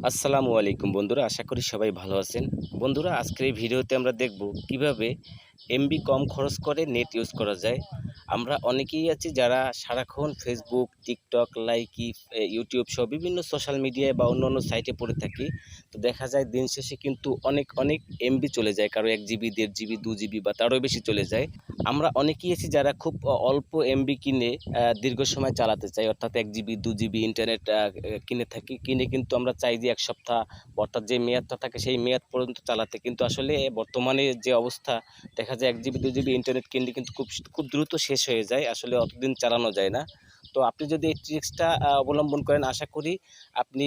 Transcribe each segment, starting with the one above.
আসসালামু আলাইকুম বন্ধুরা, আশা করি সবাই ভালো আছেন। বন্ধুরা, আজকের এই ভিডিওতে আমরা দেখব কিভাবে এমবি কম খরচ করে নেট ইউজ করা যায়। আমরা অনেকেই আছি যারা সারাক্ষণ ফেসবুক, টিকটক, লাইকি, ইউটিউব সহ বিভিন্ন সোশ্যাল মিডিয়ায় বা অন্য সাইটে পড়ে থাকি। তো দেখা যায় দিন শেষে কিন্তু অনেক এমবি চলে যায়, কারো 1 জিবি, 1.5 জিবি, 2 জিবি বা তারও বেশি চলে যায়। আমরা অনেকেই আছি যারা খুব অল্প এমবি কিনে দীর্ঘ সময় চালাতে চাই, অর্থাৎ 1 জিবি, 2 জিবি ইন্টারনেট কিনে থাকি। কিনে কিন্তু আমরা চাই যে 1 সপ্তাহ, অর্থাৎ যে মেয়াদটা থাকে সেই মেয়াদ পর্যন্ত চালাতে। কিন্তু আসলে বর্তমানে যে অবস্থা, দেখা যায় 1 জিবি, 2 জিবি ইন্টারনেট কিনলে কিন্তু খুব দ্রুত শেষ হয়ে যায়, আসলে অতদিন চালানো যায় না। তো আপনি যদি এই ট্রিক্সটা অবলম্বন করেন, আশা করি আপনি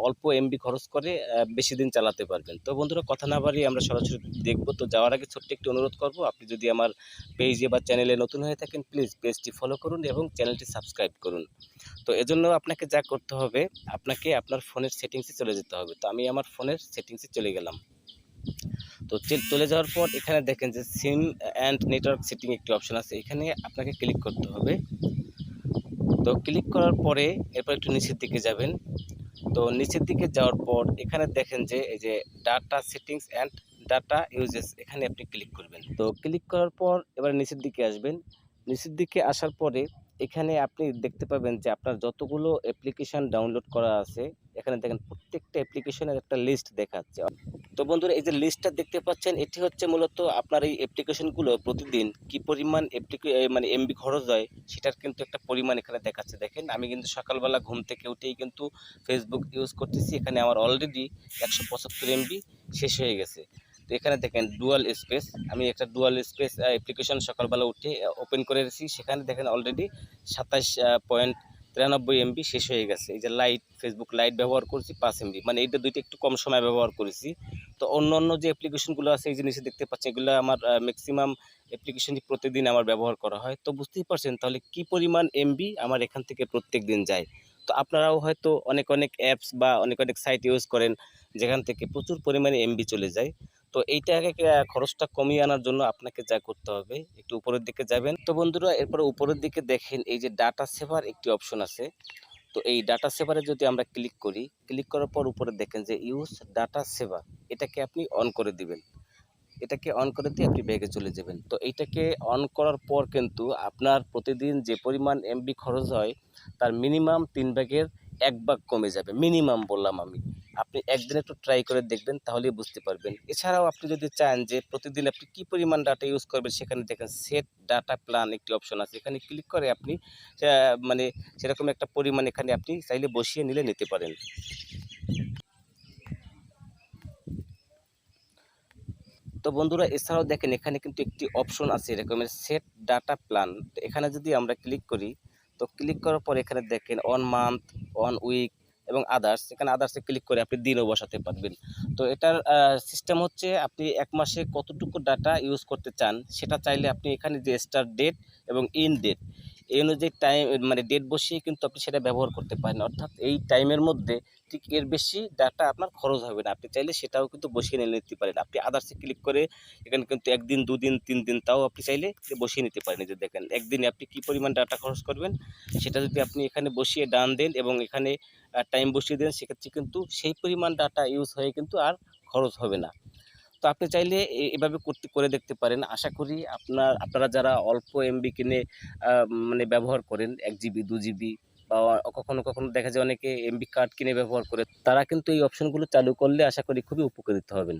অল্প এমবি খরচ করে বেশি দিন চালাতে পারবেন। তো বন্ধুরা, কথা না বাড়িয়ে আমরা সরাসরি দেখব। তো যাওয়ার আগে ছোট্ট একটি অনুরোধ করব, আপনি যদি আমার পেজে বা চ্যানেলে নতুন হয়ে থাকেন, প্লিজ পেজটি ফলো করুন এবং চ্যানেলটি সাবস্ক্রাইব করুন। তো এজন্য আপনাকে যা করতে হবে, আপনাকে আপনার ফোনের সেটিংসে চলে যেতে হবে। তো আমি আমার ফোনের সেটিংসে চলে গেলাম। তো চলে যাওয়ার পর এখানে দেখেন যে সিম অ্যান্ড নেটওয়ার্ক সেটিং একটি অপশন আছে, এখানে আপনাকে ক্লিক করতে হবে। তো ক্লিক করার পরে এরপর একটু নিচের দিকে যাবেন। তো নিচের দিকে যাওয়ার পর এখানে দেখেন যে এই যে data settings and data uses, এখানে আপনি ক্লিক করবেন। তো ক্লিক করার পর এবার নিচের দিকে আসবেন। নিচের দিকে আসার পরে এখানে আপনি দেখতে পাবেন যে আপনার যতগুলো অ্যাপ্লিকেশন ডাউনলোড করা আছে, এখানে দেখেন প্রত্যেকটা অ্যাপ্লিকেশনের একটা লিস্ট দেখাচ্ছে। তো বন্ধুরা, এই যে লিস্টটা দেখতে পাচ্ছেন, এটি হচ্ছে মূলত আপনার এই অ্যাপ্লিকেশনগুলো প্রতিদিন কি পরিমাণ মানে এমবি খরচ হয় সেটার কিন্তু একটা পরিমাণ এখানে দেখাচ্ছে। দেখেন, আমি কিন্তু সকালবেলা ঘুম থেকে উঠেই কিন্তু ফেসবুক ইউজ করতেছি, এখানে আমার অলরেডি 175 এমবি শেষ হয়ে গেছে। তো এখানে দেখেন ডুয়াল স্পেস, আমি একটা ডুয়াল স্পেস অ্যাপ্লিকেশন সকালবেলা উঠে ওপেন করে রেখেছি, সেখানে দেখেন অলরেডি 27.93 এমবি শেষ হয়ে গেছে। এই যে লাইট, ফেসবুক লাইট ব্যবহার করছি 5 এমবি, মানে এইটা দুইটা একটু কম সময় ব্যবহার করেছি। তো অন্য যে অ্যাপ্লিকেশনগুলো আছে, এই জিনিসে দেখতে পাচ্ছেন, এগুলো আমার ম্যাক্সিমাম অ্যাপ্লিকেশনই প্রতিদিন আমার ব্যবহার করা হয়। তো বুঝতেই পারছেন তাহলে কি পরিমাণ এমবি আমার এখান থেকে প্রত্যেক দিন যায়। তো আপনারাও হয়তো অনেক অ্যাপস বা অনেক সাইট ইউজ করেন, যেখান থেকে প্রচুর পরিমাণে এমবি চলে যায়। তো এইটাকে খরচটা কমিয়ে আনার জন্য আপনাকে যা করতে হবে, একটু উপরের দিকে যাবেন। তো বন্ধুরা, এরপরে উপরের দিকে দেখেন এই যে ডাটা সেভার একটি অপশন আছে। তো এই ডাটা সেভারে যদি আমরা ক্লিক করি, ক্লিক করার পর উপরে দেখেন যে ইউজ ডাটা সেভার, এটাকে আপনি অন করে দিবেন। এটাকে অন করে দিয়ে আপনি ব্যাগে চলে যাবেন। তো এইটাকে অন করার পর কিন্তু আপনার প্রতিদিন যে পরিমাণ এমবি খরচ হয়, তার মিনিমাম 3 ভাগের 1 ভাগ কমে যাবে। মিনিমাম বললাম আমি, আপনি একদিন একটু ট্রাই করে দেখবেন, তাহলেই বুঝতে পারবেন। এছাড়াও আপনি যদি চান যে প্রতিদিন আপনি কী পরিমাণ ডাটা ইউজ করবেন, সেখানে দেখেন সেট ডাটা প্ল্যান একটি অপশন আছে, এখানে ক্লিক করে আপনি মানে সেরকম একটা পরিমাণ এখানে আপনি চাইলে বসিয়ে নিতে পারেন। তো বন্ধুরা, এছাড়াও দেখেন এখানে কিন্তু একটি অপশন আছে এরকমের সেট ডাটা প্ল্যান। তো এখানে যদি আমরা ক্লিক করি, তো ক্লিক করার পর এখানে দেখেন অন মান্থ, অন উইক এবং আদার্স, এখানে আদার্সে ক্লিক করে আপনি দিনও বসাতে পারবেন। তো এটার সিস্টেম হচ্ছে, আপনি 1 মাসে কতটুকু ডাটা ইউজ করতে চান সেটা চাইলে আপনি এখানে যে স্টার্ট ডেট এবং ইন ডেট, এই অনুযায়ী টাইম মানে ডেট বসিয়ে কিন্তু আপনি সেটা ব্যবহার করতে পারেন। অর্থাৎ এই টাইমের মধ্যে ঠিক এর বেশি ডাটা আপনার খরচ হবে না, আপনি চাইলে সেটাও কিন্তু বসিয়ে নিতে পারেন। আপনি আদার্সে ক্লিক করে এখানে কিন্তু 1 দিন, 2 দিন, 3 দিন তাও আপনি চাইলে বসিয়ে নিতে পারেন। এই যে দেখেন একদিনে আপনি কি পরিমাণ ডাটা খরচ করবেন, সেটা যদি আপনি এখানে বসিয়ে ডান দেন এবং এখানে টাইম বসিয়ে দেন, সেক্ষেত্রে কিন্তু সেই পরিমাণ ডাটা ইউজ হয়ে কিন্তু আর খরচ হবে না। তো আপনি চাইলে এভাবে করে দেখতে পারেন। আশা করি আপনারা যারা অল্প এমবি কিনে মানে ব্যবহার করেন, 1 জিবি, 2 জিবি বা কখনো দেখা যায় অনেকে এমবি কার্ড কিনে ব্যবহার করে, তারা কিন্তু এই অপশনগুলো চালু করলে আশা করি খুবই উপকৃত হবেন।